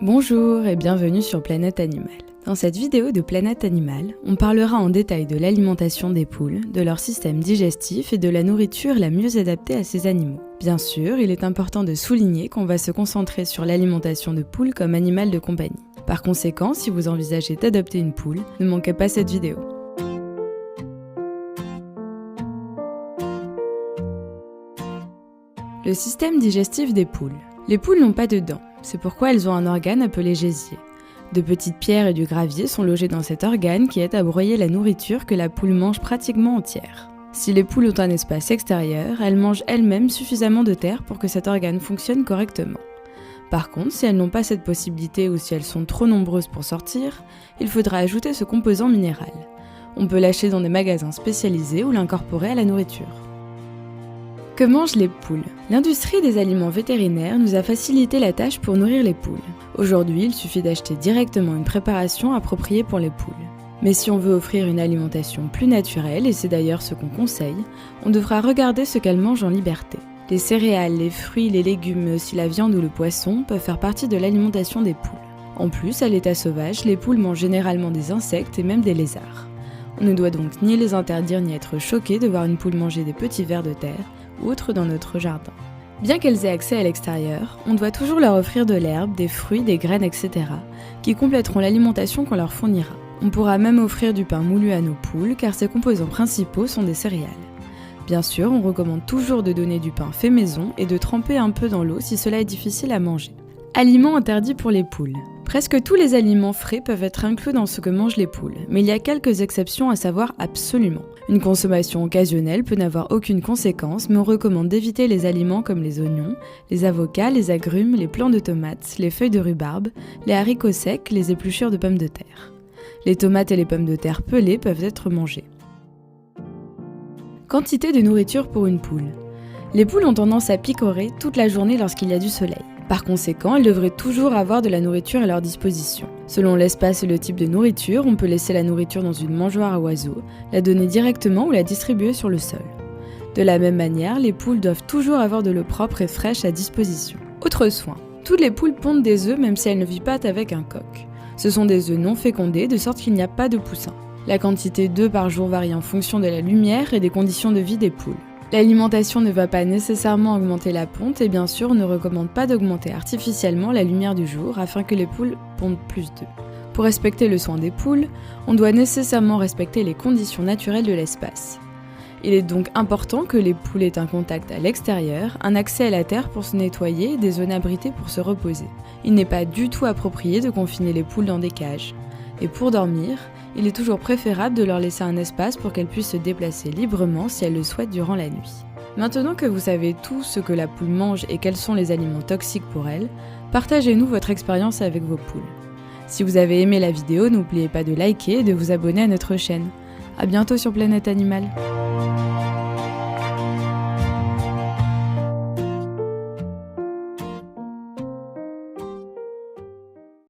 Bonjour et bienvenue sur Planète Animal. Dans cette vidéo de Planète Animal, on parlera en détail de l'alimentation des poules, de leur système digestif et de la nourriture la mieux adaptée à ces animaux. Bien sûr, il est important de souligner qu'on va se concentrer sur l'alimentation de poules comme animal de compagnie. Par conséquent, si vous envisagez d'adopter une poule, ne manquez pas cette vidéo. Le système digestif des poules. Les poules n'ont pas de dents, c'est pourquoi elles ont un organe appelé gésier. De petites pierres et du gravier sont logés dans cet organe qui aide à broyer la nourriture que la poule mange pratiquement entière. Si les poules ont un espace extérieur, elles mangent elles-mêmes suffisamment de terre pour que cet organe fonctionne correctement. Par contre, si elles n'ont pas cette possibilité ou si elles sont trop nombreuses pour sortir, il faudra ajouter ce composant minéral. On peut l'acheter dans des magasins spécialisés ou l'incorporer à la nourriture. Que mangent les poules ? L'industrie des aliments vétérinaires nous a facilité la tâche pour nourrir les poules. Aujourd'hui, il suffit d'acheter directement une préparation appropriée pour les poules. Mais si on veut offrir une alimentation plus naturelle, et c'est d'ailleurs ce qu'on conseille, on devra regarder ce qu'elles mangent en liberté. Les céréales, les fruits, les légumes, mais aussi la viande ou le poisson peuvent faire partie de l'alimentation des poules. En plus, à l'état sauvage, les poules mangent généralement des insectes et même des lézards. On ne doit donc ni les interdire ni être choqués de voir une poule manger des petits vers de terre ou autres dans notre jardin. Bien qu'elles aient accès à l'extérieur, on doit toujours leur offrir de l'herbe, des fruits, des graines, etc. qui compléteront l'alimentation qu'on leur fournira. On pourra même offrir du pain moulu à nos poules car ses composants principaux sont des céréales. Bien sûr, on recommande toujours de donner du pain fait maison et de tremper un peu dans l'eau si cela est difficile à manger. Aliments interdits pour les poules. Presque tous les aliments frais peuvent être inclus dans ce que mangent les poules, mais il y a quelques exceptions à savoir absolument. Une consommation occasionnelle peut n'avoir aucune conséquence, mais on recommande d'éviter les aliments comme les oignons, les avocats, les agrumes, les plants de tomates, les feuilles de rhubarbe, les haricots secs, les épluchures de pommes de terre. Les tomates et les pommes de terre pelées peuvent être mangées. Quantité de nourriture pour une poule. Les poules ont tendance à picorer toute la journée lorsqu'il y a du soleil. Par conséquent, elles devraient toujours avoir de la nourriture à leur disposition. Selon l'espace et le type de nourriture, on peut laisser la nourriture dans une mangeoire à oiseaux, la donner directement ou la distribuer sur le sol. De la même manière, les poules doivent toujours avoir de l'eau propre et fraîche à disposition. Autre soin. Toutes les poules pondent des œufs même si elles ne vivent pas avec un coq. Ce sont des œufs non fécondés, de sorte qu'il n'y a pas de poussins. La quantité d'œufs par jour varie en fonction de la lumière et des conditions de vie des poules. L'alimentation ne va pas nécessairement augmenter la ponte et bien sûr on ne recommande pas d'augmenter artificiellement la lumière du jour afin que les poules pondent plus d'œufs. Pour respecter le soin des poules, on doit nécessairement respecter les conditions naturelles de l'espace. Il est donc important que les poules aient un contact à l'extérieur, un accès à la terre pour se nettoyer et des zones abritées pour se reposer. Il n'est pas du tout approprié de confiner les poules dans des cages. Et pour dormir, il est toujours préférable de leur laisser un espace pour qu'elles puissent se déplacer librement si elles le souhaitent durant la nuit. Maintenant que vous savez tout ce que la poule mange et quels sont les aliments toxiques pour elle, partagez-nous votre expérience avec vos poules. Si vous avez aimé la vidéo, n'oubliez pas de liker et de vous abonner à notre chaîne. À bientôt sur Planète Animal.